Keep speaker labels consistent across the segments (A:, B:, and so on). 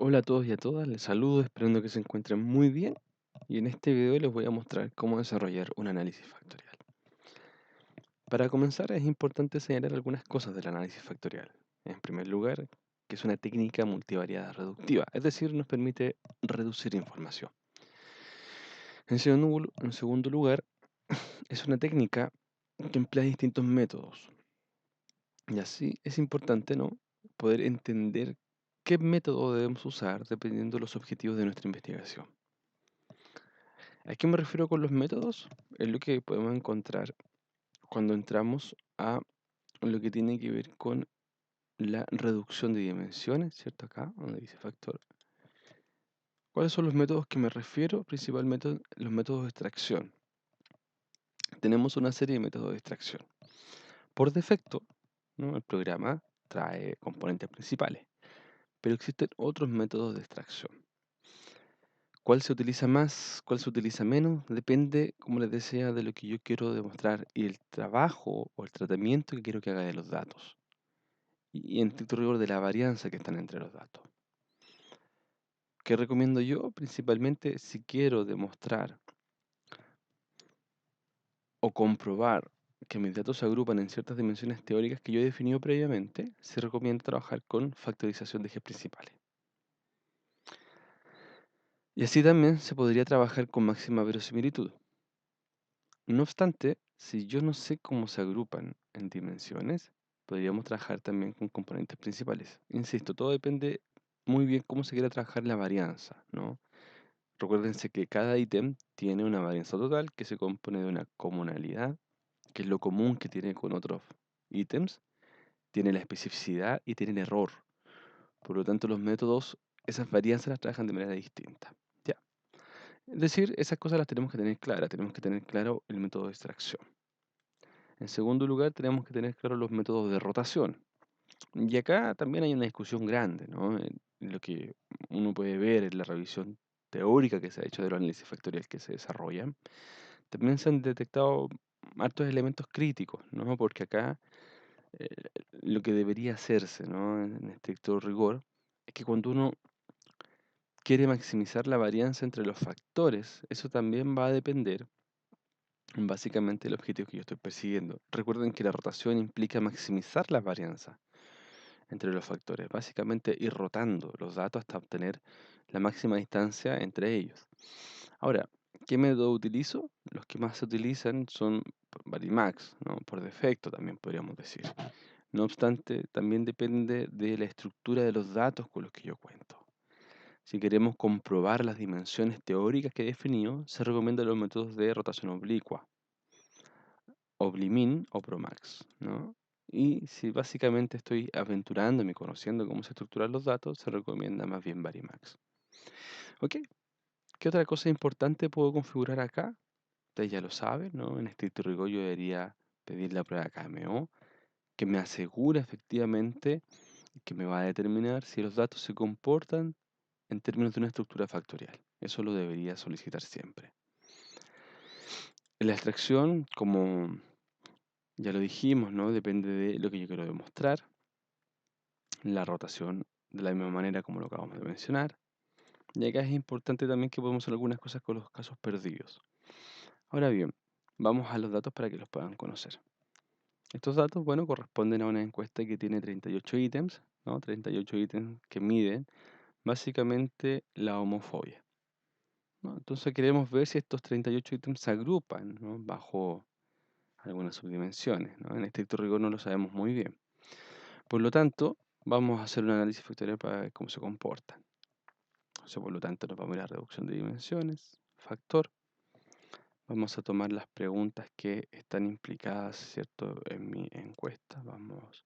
A: Hola a todos y a todas, les saludo esperando que se encuentren muy bien y en este video les voy a mostrar cómo desarrollar un análisis factorial. Para comenzar es importante señalar algunas cosas del análisis factorial. En primer lugar, que es una técnica multivariada reductiva, es decir, nos permite reducir información. En segundo lugar, es una técnica que emplea distintos métodos y así es importante, ¿no?, poder entender qué método debemos usar dependiendo de los objetivos de nuestra investigación. ¿A qué me refiero con los métodos? Es lo que podemos encontrar cuando entramos a lo que tiene que ver con la reducción de dimensiones, ¿cierto? Acá, donde dice factor. ¿Cuáles son los métodos que me refiero? Principalmente los métodos de extracción. Tenemos una serie de métodos de extracción. Por defecto, ¿no?, el programa trae componentes principales, pero existen otros métodos de extracción. ¿Cuál se utiliza más? ¿Cuál se utiliza menos? Depende, como les decía, de lo que yo quiero demostrar y el trabajo o el tratamiento que quiero que haga de los datos. Y en estricto rigor de la varianza que están entre los datos. ¿Qué recomiendo yo? Principalmente si quiero demostrar o comprobar que mis datos se agrupan en ciertas dimensiones teóricas que yo he definido previamente, se recomienda trabajar con factorización de ejes principales. Y así también se podría trabajar con máxima verosimilitud. No obstante, si yo no sé cómo se agrupan en dimensiones, podríamos trabajar también con componentes principales. Insisto, todo depende muy bien cómo se quiera trabajar la varianza, ¿no? Recuérdense que cada ítem tiene una varianza total que se compone de una comunalidad, que es lo común que tiene con otros ítems, tiene la especificidad y tiene el error. Por lo tanto, los métodos, esas varianzas las trabajan de manera distinta. Ya. Es decir, esas cosas las tenemos que tener claras. Tenemos que tener claro el método de extracción. En segundo lugar, tenemos que tener claro los métodos de rotación. Y acá también hay una discusión grande, ¿no? En lo que uno puede ver en la revisión teórica que se ha hecho de los análisis factorial que se desarrollan. También se han detectado hartos elementos críticos, ¿no? Porque acá eh, lo que debería hacerse, ¿no?, en estricto rigor, es que cuando uno quiere maximizar la varianza entre los factores, eso también va a depender básicamente del objetivo que yo estoy persiguiendo. Recuerden que la rotación implica maximizar la varianza entre los factores, básicamente ir rotando los datos hasta obtener la máxima distancia entre ellos. Ahora, ¿qué método utilizo? Los que más se utilizan son Varimax, ¿no?, por defecto también podríamos decir. No obstante, también depende de la estructura de los datos con los que yo cuento. Si queremos comprobar las dimensiones teóricas que he definido, se recomiendan los métodos de rotación oblicua, Oblimin o Promax, ¿no? Y si básicamente estoy aventurándome y conociendo cómo se estructuran los datos, se recomienda más bien Varimax. ¿Ok? ¿Qué otra cosa importante puedo configurar acá? Ustedes ya lo saben, ¿no? En estricto rigor yo debería pedir la prueba KMO, que me asegura efectivamente que me va a determinar si los datos se comportan en términos de una estructura factorial. Eso lo debería solicitar siempre. La extracción, como ya lo dijimos, ¿no?, depende de lo que yo quiero demostrar. La rotación, de la misma manera como lo acabamos de mencionar. Y acá es importante también que podemos hacer algunas cosas con los casos perdidos. Ahora bien, vamos a los datos para que los puedan conocer. Estos datos, bueno, corresponden a una encuesta que tiene 38 ítems, ¿no? 38 ítems que miden básicamente la homofobia, ¿no? Entonces queremos ver si estos 38 ítems se agrupan, ¿no?, bajo algunas subdimensiones, ¿no? En estricto rigor no lo sabemos muy bien. Por lo tanto, vamos a hacer un análisis factorial para ver cómo se comportan. O sea, por lo tanto, nos vamos a ir a reducción de dimensiones, factor. Vamos a tomar las preguntas que están implicadas, ¿cierto?, en mi encuesta. Vamos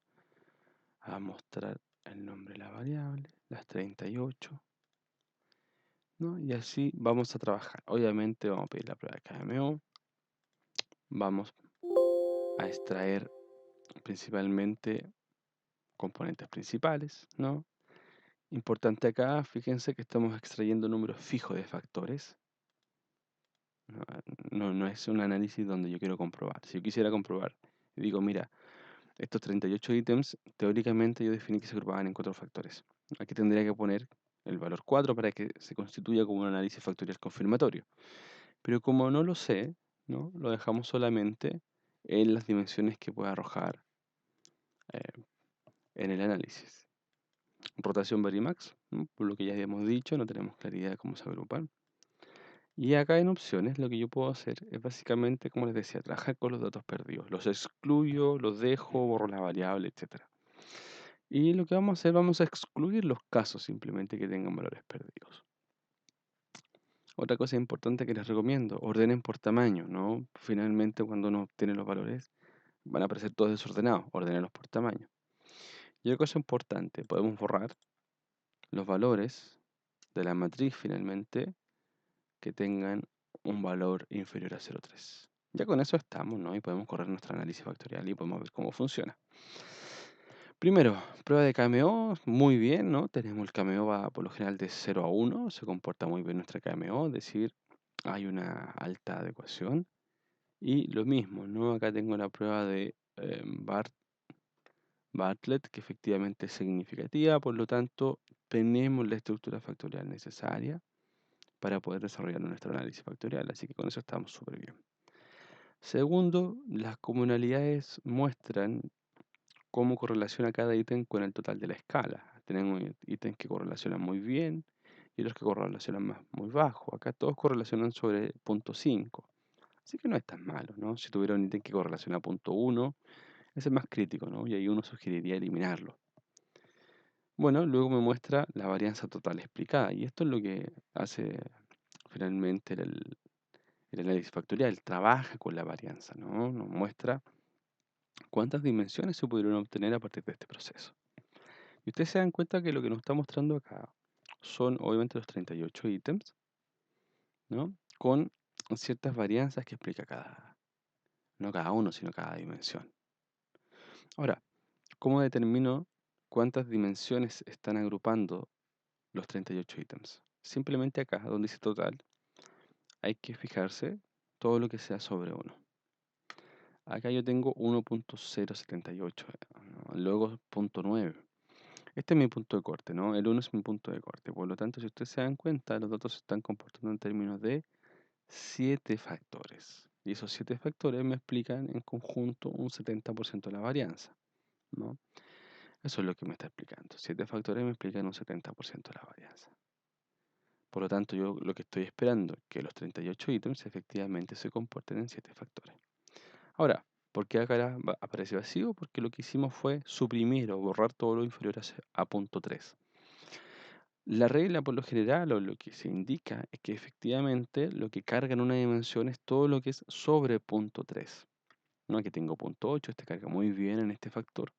A: a mostrar el nombre de la variable, las 38, ¿no? Y así vamos a trabajar. Obviamente vamos a pedir la prueba de KMO. Vamos a extraer principalmente componentes principales, ¿no? Importante acá, fíjense que estamos extrayendo números fijos de factores. No es un análisis donde yo quiero comprobar. Si yo quisiera comprobar, y digo, mira, estos 38 ítems, teóricamente yo definí que se agrupaban en 4 factores. Aquí tendría que poner el valor 4 para que se constituya como un análisis factorial confirmatorio. Pero como no lo sé, ¿no? Lo dejamos solamente en las dimensiones que pueda arrojar eh, en el análisis. Rotación Varimax, ¿no? Por lo que ya habíamos dicho, no tenemos claridad de cómo se agrupan. Y acá en opciones lo que yo puedo hacer es básicamente, como les decía, trabajar con los datos perdidos. Los excluyo, los dejo, borro la variable, etc. Y lo que vamos a hacer, vamos a excluir los casos simplemente que tengan valores perdidos. Otra cosa importante que les recomiendo, ordenen por tamaño, ¿no? Finalmente cuando uno obtiene los valores van a aparecer todos desordenados, ordenenlos por tamaño. Y otra cosa importante, podemos borrar los valores de la matriz finalmente que tengan un valor inferior a 0,3. Ya con eso estamos, ¿no? Y podemos correr nuestro análisis factorial y podemos ver cómo funciona. Primero, prueba de KMO, muy bien, ¿no? Tenemos el KMO va por lo general de 0 a 1, se comporta muy bien nuestra KMO, es decir, hay una alta adecuación. Y lo mismo, ¿no? Acá tengo la prueba de Bartlett, que efectivamente es significativa, por lo tanto, tenemos la estructura factorial necesaria para poder desarrollar nuestro análisis factorial, así que con eso estamos súper bien. Segundo, las comunalidades muestran cómo correlaciona cada ítem con el total de la escala. Tenemos ítems que correlacionan muy bien y otros que correlacionan muy bajo. Acá todos correlacionan sobre 0,5. Así que no es tan malo, ¿no? Si tuviera un ítem que correlaciona a 0,1, ese es más crítico, ¿no? Y ahí uno sugeriría eliminarlo. Bueno, luego me muestra la varianza total explicada. Y esto es lo que hace finalmente el análisis factorial. Trabaja con la varianza, ¿no? Nos muestra cuántas dimensiones se pudieron obtener a partir de este proceso. Y ustedes se dan cuenta que lo que nos está mostrando acá son obviamente los 38 ítems, ¿no? Con ciertas varianzas que explica no cada uno, sino cada dimensión. Ahora, ¿cómo determino cuántas dimensiones están agrupando los 38 ítems? Simplemente acá, donde dice total, hay que fijarse todo lo que sea sobre 1. Acá yo tengo 1.078, ¿no? Luego 0.9. Este es mi punto de corte, ¿no? El 1 es mi punto de corte. Por lo tanto, si ustedes se dan cuenta, los datos se están comportando en términos de 7 factores. Y esos 7 factores me explican en conjunto un 70% de la varianza, ¿no? Eso es lo que me está explicando. 7 factores me explican un 70% de la varianza. Por lo tanto, yo lo que estoy esperando es que los 38 ítems efectivamente se comporten en 7 factores. Ahora, ¿por qué acá aparece vacío? Porque lo que hicimos fue suprimir o borrar todo lo inferior a 0.3. La regla por lo general o lo que se indica es que efectivamente lo que carga en una dimensión es todo lo que es sobre 0.3. No, aquí tengo 0.8, este carga muy bien en este factor.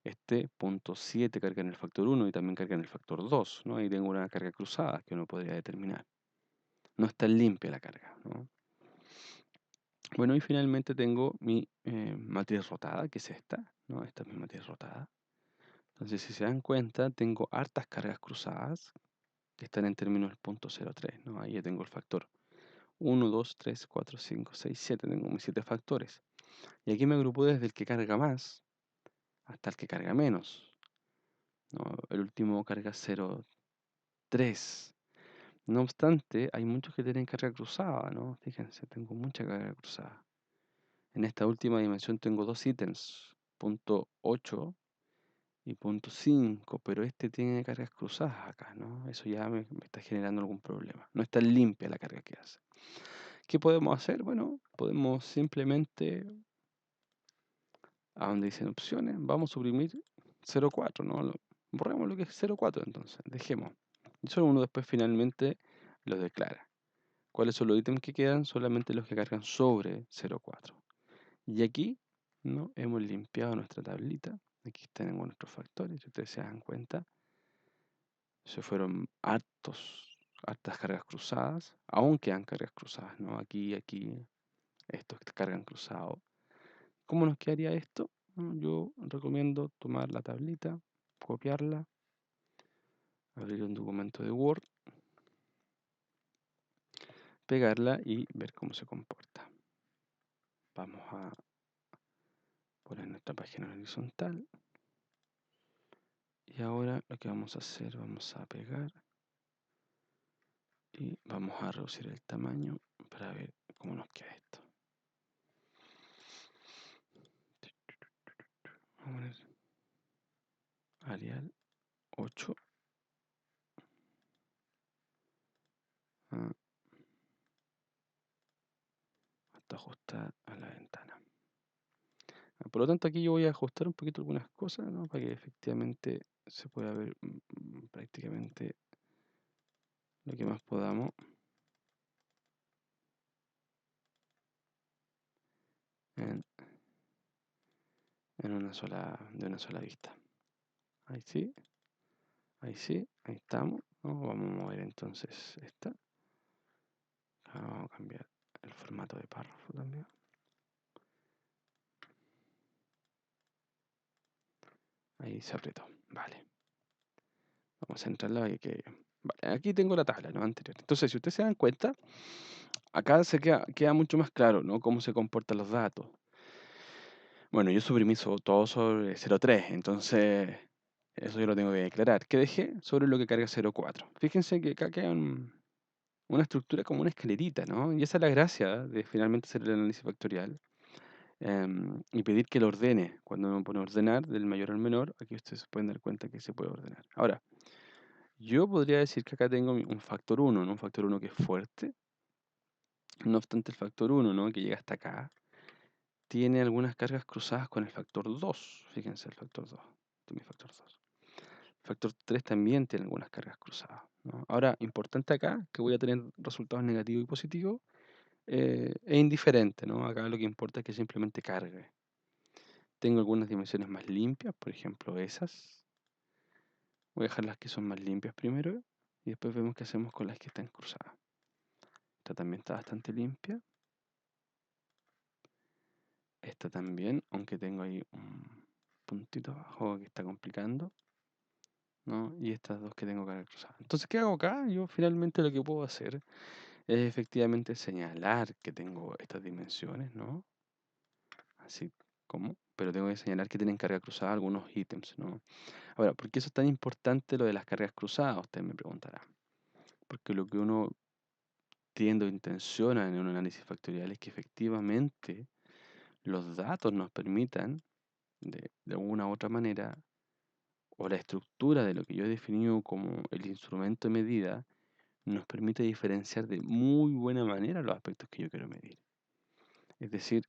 A: Este 0.7 carga en el factor 1 y también carga en el factor 2, ¿no? Ahí tengo una carga cruzada que uno podría determinar. No está limpia la carga, ¿no? Bueno, y finalmente tengo mi matriz rotada, que es esta, ¿no? Esta es mi matriz rotada. Entonces, si se dan cuenta, tengo hartas cargas cruzadas que están en términos del 0.03, ¿no? Ahí ya tengo el factor 1, 2, 3, 4, 5, 6, 7. Tengo mis 7 factores. Y aquí me agrupo desde el que carga más hasta el que carga menos, ¿no? El último carga 0,3. No obstante, hay muchos que tienen carga cruzada, ¿no? Fíjense, tengo mucha carga cruzada. En esta última dimensión tengo dos ítems, 0.8 y 0.5, pero este tiene cargas cruzadas acá, ¿no? Eso ya me está generando algún problema. No está limpia la carga que hace. ¿Qué podemos hacer? Bueno, podemos simplemente, a donde dicen opciones, vamos a suprimir 0,4, ¿no? Borremos lo que es 0,4 entonces, dejemos. Y solo uno después finalmente lo declara. ¿Cuáles son los ítems que quedan? Solamente los que cargan sobre 0,4. Y aquí, ¿no? Hemos limpiado nuestra tablita. Aquí tenemos nuestros factores, si ustedes se dan cuenta. Se fueron hartas cargas cruzadas. Aún quedan cargas cruzadas, ¿no? Aquí, estos que cargan cruzado. ¿Cómo nos quedaría esto? Yo recomiendo tomar la tablita, copiarla, abrir un documento de Word, pegarla y ver cómo se comporta. Vamos a poner nuestra página horizontal. Y ahora lo que vamos a hacer, vamos a pegar y vamos a reducir el tamaño para ver cómo nos queda esto. Vamos a poner Arial 8. Ah, hasta ajustar a la ventana. Por lo tanto, aquí yo voy a ajustar un poquito algunas cosas, ¿no? Para que efectivamente se pueda ver prácticamente lo que más podamos en, de una sola vista. Ahí sí, ahí estamos, ¿no? Vamos a mover entonces esta. Vamos a cambiar el formato de párrafo también. Ahí se apretó, vale. Vamos a centrarla y que... Vale, aquí tengo la tabla, ¿no? Anterior. Entonces, si ustedes se dan cuenta, acá se queda mucho más claro, ¿no? Cómo se comportan los datos. Bueno, yo suprimí todo sobre 0.3, entonces eso yo lo tengo que declarar. ¿Qué dejé? Sobre lo que carga 0.4. Fíjense que acá queda una estructura como una escalerita, ¿no? Y esa es la gracia de finalmente hacer el análisis factorial y pedir que lo ordene. Cuando uno pone ordenar del mayor al menor, aquí ustedes se pueden dar cuenta que se puede ordenar. Ahora, yo podría decir que acá tengo un factor 1, ¿no? Un factor 1 que es fuerte. No obstante, el factor 1, ¿no? Que llega hasta acá, tiene algunas cargas cruzadas con el factor 2. Fíjense, el factor 2. Este es mi factor 2. El factor 3 también tiene algunas cargas cruzadas, ¿no? Ahora, importante acá, que voy a tener resultados negativos y positivos, es indiferente, ¿no? Acá lo que importa es que simplemente cargue. Tengo algunas dimensiones más limpias, por ejemplo esas. Voy a dejar las que son más limpias primero y después vemos qué hacemos con las que están cruzadas. Esta también está bastante limpia. Esta también, aunque tengo ahí un puntito abajo que está complicando, ¿no? Y estas dos que tengo carga cruzada. Entonces, ¿qué hago acá? Yo finalmente lo que puedo hacer es efectivamente señalar que tengo estas dimensiones, ¿no? Así como, pero tengo que señalar que tienen carga cruzada algunos ítems, ¿no? Ahora, ¿por qué eso es tan importante lo de las cargas cruzadas? Usted me preguntará. Porque lo que uno tiende o intenciona en un análisis factorial es que efectivamente los datos nos permitan, de una u otra manera, o la estructura de lo que yo he definido como el instrumento de medida, nos permite diferenciar de muy buena manera los aspectos que yo quiero medir. Es decir,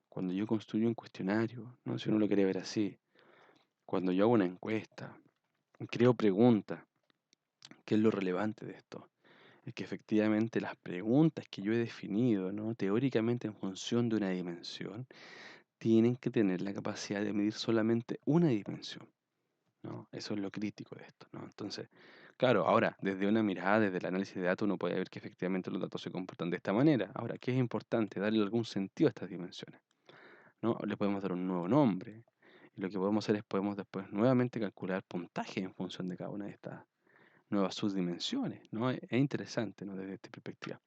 A: cuando yo construyo un cuestionario, ¿no? Si uno lo quiere ver así, cuando yo hago una encuesta, creo preguntas, ¿qué es lo relevante de esto? Es que efectivamente las preguntas que yo he definido, ¿no? Teóricamente en función de una dimensión, tienen que tener la capacidad de medir solamente una dimensión, ¿no? Eso es lo crítico de esto, ¿no? Entonces, claro, ahora, desde una mirada, desde el análisis de datos, uno puede ver que efectivamente los datos se comportan de esta manera. Ahora, ¿qué es importante? Darle algún sentido a estas dimensiones, ¿no? Le podemos dar un nuevo nombre. Y lo que podemos hacer es podemos después nuevamente calcular puntaje en función de cada una de estas nuevas subdimensiones, ¿no? Es interesante, ¿no? Desde esta perspectiva.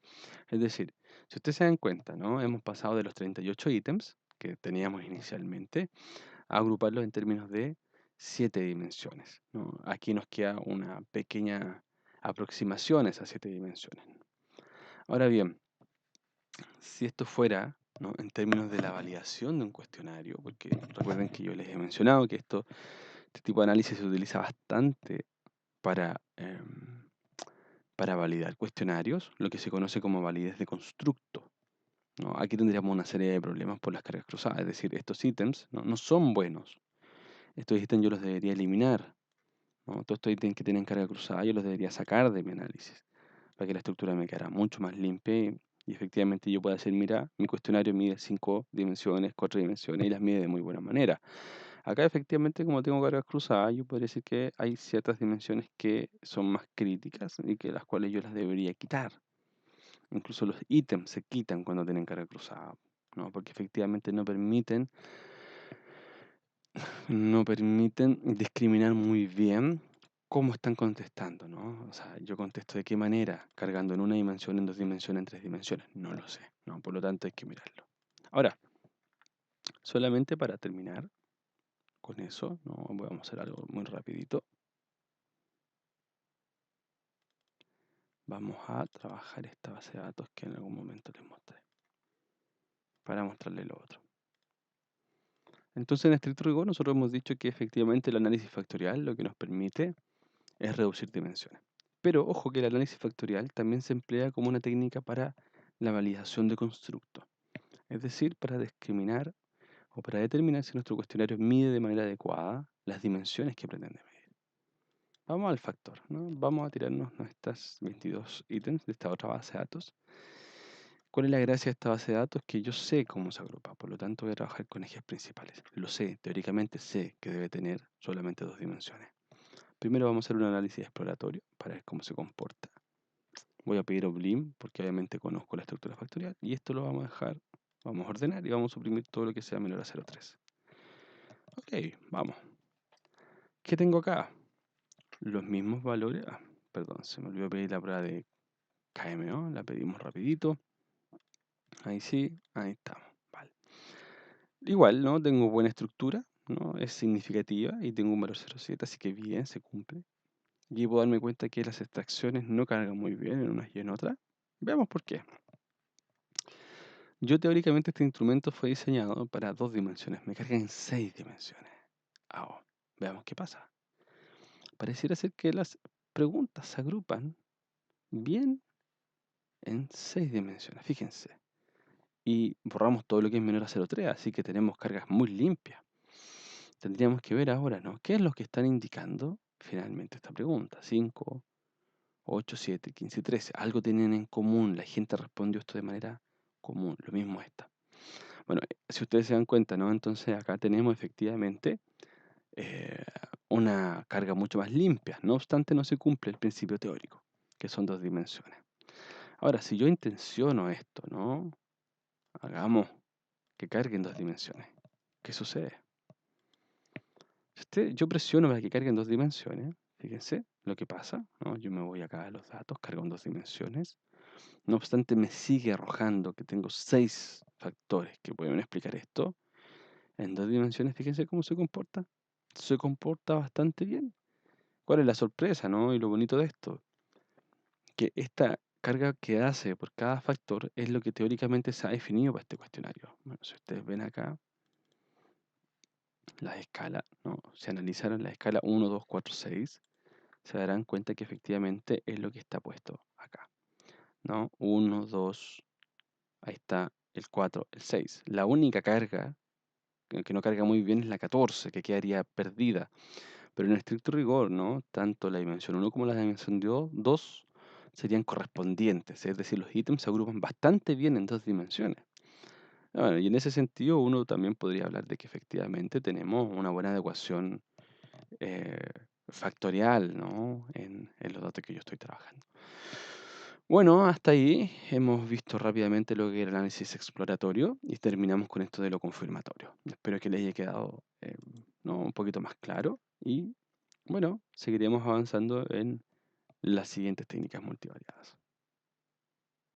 A: Es decir, si ustedes se dan cuenta, ¿no? Hemos pasado de los 38 ítems que teníamos inicialmente a agruparlos en términos de 7 dimensiones, ¿no? Aquí nos queda una pequeña aproximación a esas 7 dimensiones. Ahora bien, si esto fuera, ¿no? En términos de la validación de un cuestionario, porque recuerden que yo les he mencionado que este tipo de análisis se utiliza bastante para, para validar cuestionarios, lo que se conoce como validez de constructo, ¿no? Aquí tendríamos una serie de problemas por las cargas cruzadas, es decir, estos ítems no son buenos. Estos ítems yo los debería eliminar, ¿no? Todos estos ítems que tienen carga cruzada yo los debería sacar de mi análisis para que la estructura me quedara mucho más limpia y efectivamente yo pueda decir, mira, mi cuestionario mide 5 dimensiones, 4 dimensiones y las mide de muy buena manera. Acá efectivamente como tengo cargas cruzadas yo podría decir que hay ciertas dimensiones que son más críticas y que las cuales yo las debería quitar. Incluso los ítems se quitan cuando tienen carga cruzada, ¿no? Porque efectivamente no permiten discriminar muy bien cómo están contestando, ¿no? O sea, yo contesto de qué manera, cargando en una dimensión, en dos dimensiones, en tres dimensiones. No lo sé, ¿no? Por lo tanto hay que mirarlo. Ahora, solamente para terminar, con eso, ¿no? Vamos a hacer algo muy rapidito. Vamos a trabajar esta base de datos que en algún momento les mostré, para mostrarles lo otro. Entonces, en estricto rigor, nosotros hemos dicho que efectivamente el análisis factorial lo que nos permite es reducir dimensiones. Pero ojo que el análisis factorial también se emplea como una técnica para la validación de constructos, es decir, para discriminar o para determinar si nuestro cuestionario mide de manera adecuada las dimensiones que pretende medir. Vamos al factor, ¿no? Vamos a tirarnos nuestras 22 ítems de esta otra base de datos. ¿Cuál es la gracia de esta base de datos? Que yo sé cómo se agrupa, por lo tanto voy a trabajar con ejes principales. Lo sé, teóricamente sé que debe tener solamente dos dimensiones. Primero vamos a hacer un análisis exploratorio para ver cómo se comporta. Voy a pedir Oblim porque obviamente conozco la estructura factorial y esto lo vamos a dejar, vamos a ordenar y vamos a suprimir todo lo que sea menor a 0,3. Ok, vamos. ¿Qué tengo acá? Los mismos valores. Perdón, se me olvidó pedir la prueba de KMO, la pedimos rapidito. Ahí sí, ahí estamos. Vale. Igual, ¿no? Tengo buena estructura, ¿no? Es significativa y tengo un valor 0,7, así que bien, se cumple. Y puedo darme cuenta que las extracciones no cargan muy bien en unas y en otras. Veamos por qué. Yo teóricamente este instrumento fue diseñado para 2 dimensiones, me carga en 6 dimensiones. Veamos qué pasa. Pareciera ser que las preguntas se agrupan bien en 6 dimensiones, fíjense. Y borramos todo lo que es menor a 0,3, así que tenemos cargas muy limpias. Tendríamos que ver ahora, ¿no? ¿Qué es lo que están indicando finalmente esta pregunta? 5, 8, 7, 15 y 13. Algo tienen en común. La gente respondió esto de manera común. Lo mismo esta. Bueno, si ustedes se dan cuenta, ¿no? Entonces acá tenemos efectivamente eh, una carga mucho más limpia. No obstante, no se cumple el principio teórico, que son 2 dimensiones. Ahora, si yo intenciono esto, ¿no? Hagamos que cargue en 2 dimensiones. ¿Qué sucede? Yo presiono para que cargue en 2 dimensiones. Fíjense lo que pasa, ¿no? Yo me voy acá a los datos, cargo en 2 dimensiones. No obstante, me sigue arrojando que tengo 6 factores que pueden explicar esto. En 2 dimensiones, fíjense cómo se comporta. Se comporta bastante bien. ¿Cuál es la sorpresa, no? Y lo bonito de esto, que esta carga que hace por cada factor es lo que teóricamente se ha definido para este cuestionario. Bueno, si ustedes ven acá, las escalas, ¿no? Si analizaron la escala 1, 2, 4, 6, se darán cuenta que efectivamente es lo que está puesto acá, ¿no? 1, 2, ahí está el 4, el 6. La única carga que no carga muy bien es la 14, que quedaría perdida. Pero en estricto rigor, ¿no? Tanto la dimensión 1 como la dimensión 2 serían correspondientes, es decir, los ítems se agrupan bastante bien en 2 dimensiones. Bueno, y en ese sentido uno también podría hablar de que efectivamente tenemos una buena adecuación eh, factorial, ¿no? En los datos que yo estoy trabajando. Bueno, hasta ahí hemos visto rápidamente lo que era el análisis exploratorio y terminamos con esto de lo confirmatorio. Espero que les haya quedado ¿no? un poquito más claro y bueno, seguiremos avanzando en las siguientes técnicas multivariadas.